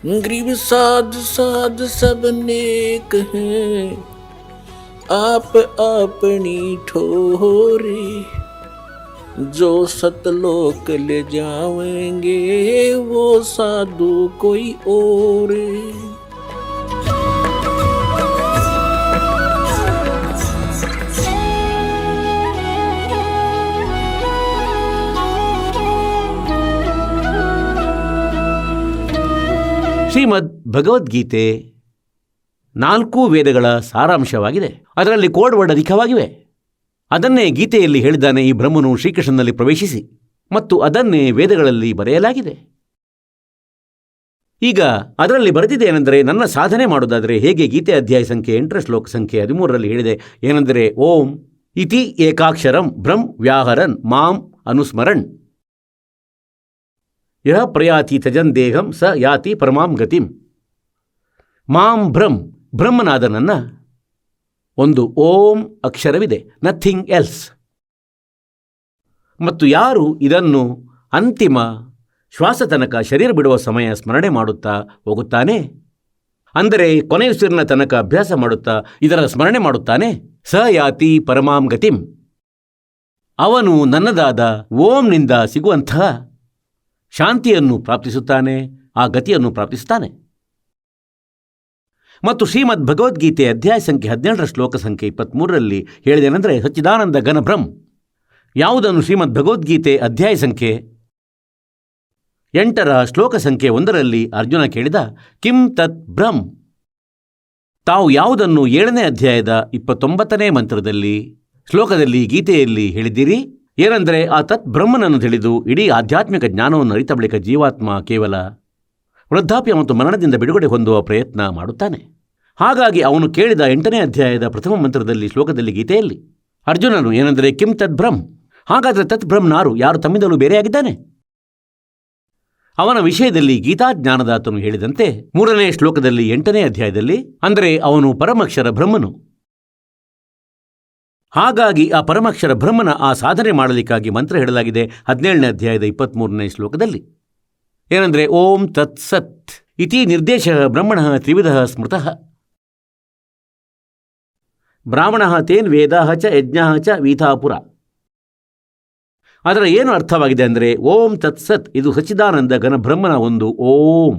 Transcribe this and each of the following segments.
गरीब साध साध सब नेक हैं, आप अपनी ठोरी, जो सतलोक ले जावेंगे वो साधु कोई और। ಶ್ರೀಮದ್ ಭಗವದ್ಗೀತೆ 4 ವೇದಗಳ ಸಾರಾಂಶವಾಗಿದೆ. ಅದರಲ್ಲಿ ಕೋಡ್ ವರ್ಡ್ ಅಧಿಕವಾಗಿವೆ. ಅದನ್ನೇ ಗೀತೆಯಲ್ಲಿ ಹೇಳಿದ್ದಾನೆ ಈ ಬ್ರಹ್ಮನು ಶ್ರೀಕೃಷ್ಣನಲ್ಲಿ ಪ್ರವೇಶಿಸಿ, ಮತ್ತು ಅದನ್ನೇ ವೇದಗಳಲ್ಲಿ ಬರೆಯಲಾಗಿದೆ. ಈಗ ಅದರಲ್ಲಿ ಬರೆದಿದೆ ಏನೆಂದರೆ, ನನ್ನ ಸಾಧನೆ ಮಾಡುವುದಾದರೆ ಹೇಗೆ ಗೀತೆ ಅಧ್ಯಾಯ ಸಂಖ್ಯೆ 8 ಶ್ಲೋಕ ಸಂಖ್ಯೆ 13ರಲ್ಲಿ ಹೇಳಿದೆ ಏನೆಂದರೆ, ಓಂ ಇತಿ ಏಕಾಕ್ಷರಂ ಬ್ರಹ್ಮ ವ್ಯಾಹರನ್ ಮಾಂ ಅನುಸ್ಮರಣ್ ಯಹ ಪ್ರಯಾತಿ ತಜನ್ ದೇಹಂ ಸ ಯಾತಿ ಪರಮಾಂ ಗತಿಂ. ಮಾಂ ಬ್ರಹ್ಮನಾದ ನನ್ನ ಒಂದು ಓಂ ಅಕ್ಷರವಿದೆ, ನಥಿಂಗ್ ಎಲ್ಸ್. ಮತ್ತು ಯಾರು ಇದನ್ನು ಅಂತಿಮ ಶ್ವಾಸ ತನಕ ಶರೀರ ಬಿಡುವ ಸಮಯ ಸ್ಮರಣೆ ಮಾಡುತ್ತಾ ಹೋಗುತ್ತಾನೆ, ಅಂದರೆ ಕೊನೆಯುಸಿರಿನ ತನಕ ಅಭ್ಯಾಸ ಮಾಡುತ್ತಾ ಇದರ ಸ್ಮರಣೆ ಮಾಡುತ್ತಾನೆ, ಸ ಯಾತಿ ಪರಮಾಂ ಗತಿಂ, ಅವನು ನನ್ನದಾದ ಓಂನಿಂದ ಸಿಗುವಂತಹ ಶಾಂತಿಯನ್ನು ಪ್ರಾಪ್ತಿಸುತ್ತಾನೆ, ಆ ಗತಿಯನ್ನು ಪ್ರಾಪ್ತಿಸುತ್ತಾನೆ. ಮತ್ತು ಶ್ರೀಮದ್ ಭಗವದ್ಗೀತೆ ಅಧ್ಯಾಯ ಸಂಖ್ಯೆ 17 ಶ್ಲೋಕ ಸಂಖ್ಯೆ 23ರಲ್ಲಿ ಹೇಳಿದೇನೆಂದರೆ, ಸಚ್ಚಿದಾನಂದ ಘನ ಬ್ರಹ್ಮ. ಯಾವುದನ್ನು ಶ್ರೀಮದ್ ಭಗವದ್ಗೀತೆ ಅಧ್ಯಾಯ ಸಂಖ್ಯೆ 8 ಶ್ಲೋಕ ಸಂಖ್ಯೆ 1ರಲ್ಲಿ ಅರ್ಜುನ ಕೇಳಿದ, ಕಿಂ ತತ್ ಬ್ರಹ್ಮ. ತಾವು ಯಾವುದನ್ನು 7ನೇ ಅಧ್ಯಾಯದ 29ನೇ ಮಂತ್ರದಲ್ಲಿ ಶ್ಲೋಕದಲ್ಲಿ ಗೀತೆಯಲ್ಲಿ ಹೇಳಿದ್ದೀರಿ, ಏನೆಂದರೆ ಆ ತತ್ ಬ್ರಹ್ಮನನ್ನು ತಿಳಿದು ಇಡೀ ಆಧ್ಯಾತ್ಮಿಕ ಜ್ಞಾನವನ್ನು ಅರಿತ ಬಳಿಕ ಜೀವಾತ್ಮ ಕೇವಲ ವೃದ್ಧಾಪ್ಯ ಮತ್ತು ಮರಣದಿಂದ ಬಿಡುಗಡೆ ಹೊಂದುವ ಪ್ರಯತ್ನ ಮಾಡುತ್ತಾನೆ. ಹಾಗಾಗಿ ಅವನು ಕೇಳಿದ 8ನೇ ಅಧ್ಯಾಯದ ಪ್ರಥಮ ಮಂತ್ರದಲ್ಲಿ ಶ್ಲೋಕದಲ್ಲಿ ಗೀತೆಯಲ್ಲಿ ಅರ್ಜುನನು ಏನೆಂದರೆ, ಕಿಂ ತದ್ ಬ್ರಹ್ಮ, ಹಾಗಾದರೆ ತತ್ ಬ್ರಹ್ಮನಾರು, ಯಾರು ತಮ್ಮಿಂದಲೂ ಬೇರೆಯಾಗಿದ್ದಾನೆ? ಅವನ ವಿಷಯದಲ್ಲಿ ಗೀತಾಜ್ಞಾನದಾತನು ಹೇಳಿದಂತೆ 3ನೇ ಶ್ಲೋಕದಲ್ಲಿ 8ನೇ ಅಧ್ಯಾಯದಲ್ಲಿ, ಅಂದರೆ ಅವನು ಪರಮಕ್ಷರ ಬ್ರಹ್ಮನು. ಹಾಗಾಗಿ ಆ ಪರಮಾಕ್ಷರ ಬ್ರಹ್ಮನ ಆ ಸಾಧನೆ ಮಾಡಲಿಕ್ಕಾಗಿ ಮಂತ್ರ ಹೇಳಲಾಗಿದೆ 17ನೇ ಅಧ್ಯಾಯದ 23ನೇ ಶ್ಲೋಕದಲ್ಲಿ ಏನೆಂದರೆ, ಓಂ ತತ್ ಸತ್ ಇತಿ ನಿರ್ದೇಶ ಬ್ರಹ್ಮಣಃ ತ್ರಿವಿಧಃ ಸ್ಮೃತಃ ಬ್ರಾಹ್ಮಣಃ ತೇನ್ ವೇದಾಃ ಚ ಯಜ್ಞಾಃ ಚ ವೀಥಾಪುರ. ಅದರ ಏನು ಅರ್ಥವಾಗಿದೆ ಅಂದರೆ, ಓಂ ತತ್ಸತ್ ಇದು ಸಚ್ಚಿದಾನಂದ ಘನ ಬ್ರಹ್ಮನ ಒಂದು ಓಂ.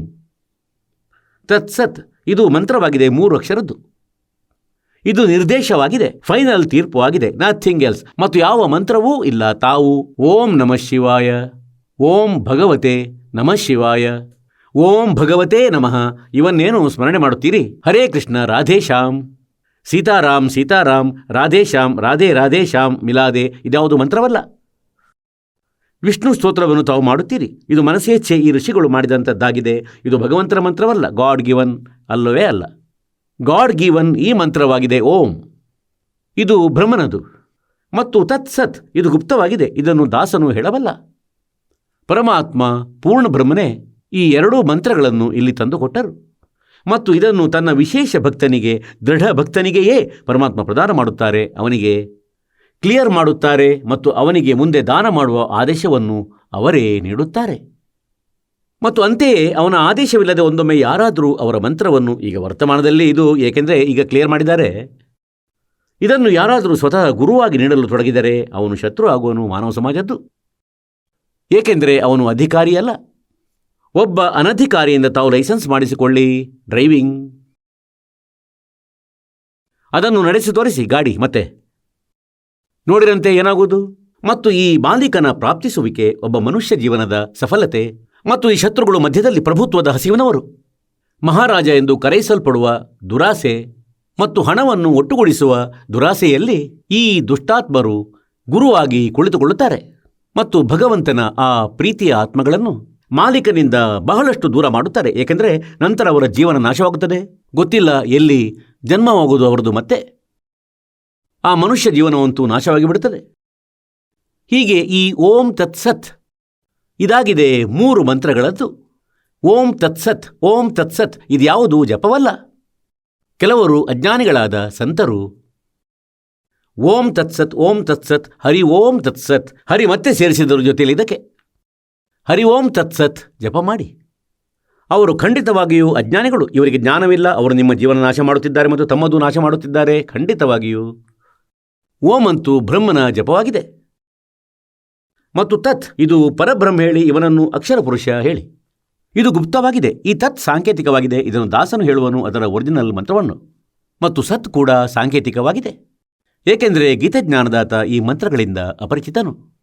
ತತ್ಸತ್ ಇದು ಮಂತ್ರವಾಗಿದೆ, 3 ಅಕ್ಷರದ್ದು. ಇದು ನಿರ್ದೇಶವಾಗಿದೆ, ಫೈನಲ್ ತೀರ್ಪು ಆಗಿದೆ, ನಥಿಂಗ್ ಎಲ್ಸ್. ಮತ್ತು ಯಾವ ಮಂತ್ರವೂ ಇಲ್ಲ. ತಾವು ಓಂ ನಮಃ ಶಿವಾಯ, ಓಂ ಭಗವತೆ ನಮಃ ಶಿವಾಯ, ಓಂ ಭಗವತೆ ನಮಃ ಇವನ್ನೇನು ಸ್ಮರಣೆ ಮಾಡುತ್ತೀರಿ? ಹರೇ ಕೃಷ್ಣ ರಾಧೇಶ್ಯಾಮ್, ಸೀತಾರಾಮ್ ಸೀತಾರಾಮ್, ರಾಧೇಶ್ಯಾಮ್ ರಾಧೇ ರಾಧೇಶ್ಯಾಮ್ ಮಿಲಾದೆ ಇದ್ಯಾವುದು ಮಂತ್ರವಲ್ಲ. ವಿಷ್ಣು ಸ್ತೋತ್ರವನ್ನು ತಾವು ಮಾಡುತ್ತೀರಿ, ಇದು ಮನಸ್ಸೇಚ್ಛೆ ಈ ಋಷಿಗಳು ಮಾಡಿದಂಥದ್ದಾಗಿದೆ. ಇದು ಭಗವಂತನ ಮಂತ್ರವಲ್ಲ, ಗಾಡ್ ಗಿವನ್ ಅಲ್ಲವೇ ಅಲ್ಲ. ಗಾಡ್ ಗಿವನ್ ಈ ಮಂತ್ರವಾಗಿದೆ ಓಂ, ಇದು ಬ್ರಹ್ಮನದು. ಮತ್ತು ತತ್ಸತ್ ಇದು ಗುಪ್ತವಾಗಿದೆ, ಇದನ್ನು ದಾಸನು ಹೇಳಬಲ್ಲ. ಪರಮಾತ್ಮ ಪೂರ್ಣ ಬ್ರಹ್ಮನೇ ಈ 2 ಮಂತ್ರಗಳನ್ನು ಇಲ್ಲಿ ತಂದುಕೊಟ್ಟರು. ಮತ್ತು ಇದನ್ನು ತನ್ನ ವಿಶೇಷ ಭಕ್ತನಿಗೆ, ದೃಢ ಭಕ್ತನಿಗೆಯೇ ಪರಮಾತ್ಮ ಪ್ರದಾನ ಮಾಡುತ್ತಾರೆ, ಅವನಿಗೆ ಕ್ಲಿಯರ್ ಮಾಡುತ್ತಾರೆ, ಮತ್ತು ಅವನಿಗೆ ಮುಂದೆ ದಾನ ಮಾಡುವ ಆದೇಶವನ್ನು ಅವರೇ ನೀಡುತ್ತಾರೆ. ಮತ್ತು ಅಂತೆಯೇ ಅವನ ಆದೇಶವಿಲ್ಲದೆ ಒಂದೊಮ್ಮೆ ಯಾರಾದರೂ ಅವರ ಮಂತ್ರವನ್ನು, ಈಗ ವರ್ತಮಾನದಲ್ಲಿ ಇದು ಏಕೆಂದರೆ ಈಗ ಕ್ಲಿಯರ್ ಮಾಡಿದ್ದಾರೆ, ಇದನ್ನು ಯಾರಾದರೂ ಸ್ವತಃ ಗುರುವಾಗಿ ನೀಡಲು ತೊಡಗಿದರೆ ಅವನು ಶತ್ರು ಆಗುವನು ಮಾನವ ಸಮಾಜದ್ದು. ಏಕೆಂದರೆ ಅವನು ಅಧಿಕಾರಿಯಲ್ಲ. ಒಬ್ಬ ಅನಧಿಕಾರಿಯಿಂದ ತಾವು ಲೈಸೆನ್ಸ್ ಮಾಡಿಸಿಕೊಳ್ಳಿ, ಡ್ರೈವಿಂಗ್, ಅದನ್ನು ನಡೆಸಿ ತೋರಿಸಿ ಗಾಡಿ, ಮತ್ತೆ ನೋಡಿರಂತೆ ಏನಾಗುವುದು? ಮತ್ತು ಈ ಮಾಲೀಕನ ಪ್ರಾಪ್ತಿಸುವಿಕೆ ಒಬ್ಬ ಮನುಷ್ಯ ಜೀವನದ ಸಫಲತೆ. ಮತ್ತು ಈ ಶತ್ರುಗಳು ಮಧ್ಯದಲ್ಲಿ ಪ್ರಭುತ್ವದ ಹಸಿವಿನವರು, ಮಹಾರಾಜ ಎಂದು ಕರೆಯಿಸಲ್ಪಡುವ ದುರಾಸೆ ಮತ್ತು ಹಣವನ್ನು ಒಟ್ಟುಗೂಡಿಸುವ ದುರಾಸೆಯಲ್ಲಿ ಈ ದುಷ್ಟಾತ್ಮರು ಗುರುವಾಗಿ ಕುಳಿತುಕೊಳ್ಳುತ್ತಾರೆ. ಮತ್ತು ಭಗವಂತನ ಆ ಪ್ರೀತಿಯ ಆತ್ಮಗಳನ್ನು ಮಾಲೀಕನಿಂದ ಬಹಳಷ್ಟು ದೂರ ಮಾಡುತ್ತಾರೆ. ಏಕೆಂದರೆ ನಂತರ ಅವರ ಜೀವನ ನಾಶವಾಗುತ್ತದೆ, ಗೊತ್ತಿಲ್ಲ ಎಲ್ಲಿ ಜನ್ಮವಾಗುವುದು ಅವರದು. ಮತ್ತೆ ಆ ಮನುಷ್ಯ ಜೀವನವಂತೂ ನಾಶವಾಗಿ ಬಿಡುತ್ತದೆ. ಹೀಗೆ ಈ ಓಂ ತತ್ಸತ್ ಇದಾಗಿದೆ 3 ಮಂತ್ರಗಳದ್ದು. ಓಂ ತತ್ಸತ್, ಓಂ ತತ್ಸತ್ ಇದ್ಯಾವುದೂ ಜಪವಲ್ಲ. ಕೆಲವರು ಅಜ್ಞಾನಿಗಳಾದ ಸಂತರು ಓಂ ತತ್ಸತ್, ಓಂ ತತ್ಸತ್, ಹರಿ ಓಂ ತತ್ಸತ್, ಹರಿ ಮತ್ತೆ ಸೇರಿಸಿದರು ಜೊತೆಯಲ್ಲಿ ಇದಕ್ಕೆ ಹರಿ ಓಂ ತತ್ಸತ್ ಜಪ ಮಾಡಿ. ಅವರು ಖಂಡಿತವಾಗಿಯೂ ಅಜ್ಞಾನಿಗಳು. ಇವರಿಗೆ ಜ್ಞಾನವಿಲ್ಲ. ಅವರು ನಿಮ್ಮ ಜೀವನ ನಾಶ ಮಾಡುತ್ತಿದ್ದಾರೆ ಮತ್ತು ತಮ್ಮದು ನಾಶ ಮಾಡುತ್ತಿದ್ದಾರೆ. ಖಂಡಿತವಾಗಿಯೂ ಓಂ ಅಂತೂ ಬ್ರಹ್ಮನ ಜಪವಾಗಿದೆ. ಮತ್ತು ತತ್ ಇದು ಪರಬ್ರಹ್ಮ ಹೇಳಿ, ಇವನನ್ನು ಅಕ್ಷರ ಪುರುಷ ಹೇಳಿ. ಇದು ಗುಪ್ತವಾಗಿದೆ. ಈ ತತ್ ಸಾಂಕೇತಿಕವಾಗಿದೆ. ಇದನ್ನು ದಾಸನು ಹೇಳುವನು ಅದರ ಒರಿಜಿನಲ್ ಮಂತ್ರವನ್ನು. ಮತ್ತು ಸತ್ ಕೂಡ ಸಾಂಕೇತಿಕವಾಗಿದೆ, ಏಕೆಂದರೆ ಗೀತಜ್ಞಾನದಾತ ಈ ಮಂತ್ರಗಳಿಂದ ಅಪರಿಚಿತನು.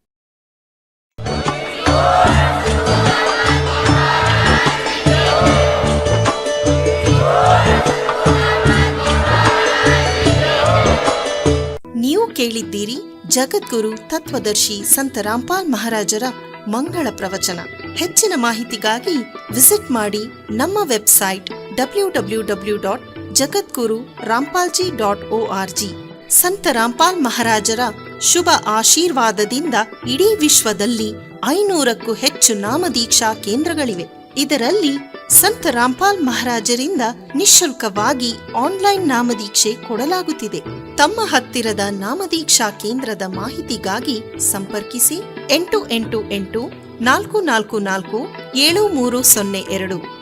ನೀವು ಕೇಳಿದ್ದೀರಿ ಜಗದ್ಗುರು ತತ್ವದರ್ಶಿ ಸಂತ ರಾಮ್ಪಾಲ್ ಮಹಾರಾಜರ ಮಂಗಳ ಪ್ರವಚನ. ಹೆಚ್ಚಿನ ಮಾಹಿತಿಗಾಗಿ ವಿಸಿಟ್ ಮಾಡಿ ನಮ್ಮ ವೆಬ್ಸೈಟ್ www.jagadguru-rampalji.org. ಸಂತ ರಾಮ್ಪಾಲ್ ಮಹಾರಾಜರ ಶುಭ ಆಶೀರ್ವಾದದಿಂದ ಇಡೀ ವಿಶ್ವದಲ್ಲಿ 500ಕ್ಕೂ ಹೆಚ್ಚು ನಾಮದೀಕ್ಷಾ ಕೇಂದ್ರಗಳಿವೆ. ಇದರಲ್ಲಿ ಸಂತ ರಾಮ್ಪಾಲ್ ಮಹಾರಾಜರಿಂದ ನಿಶುಲ್ಕವಾಗಿ ಆನ್ಲೈನ್ ನಾಮದೀಕ್ಷೆ ಕೊಡಲಾಗುತ್ತಿದೆ. ತಮ್ಮ ಹತ್ತಿರದ ನಾಮದೀಕ್ಷಾ ಕೇಂದ್ರದ ಮಾಹಿತಿಗಾಗಿ ಸಂಪರ್ಕಿಸಿ 888 444 7302.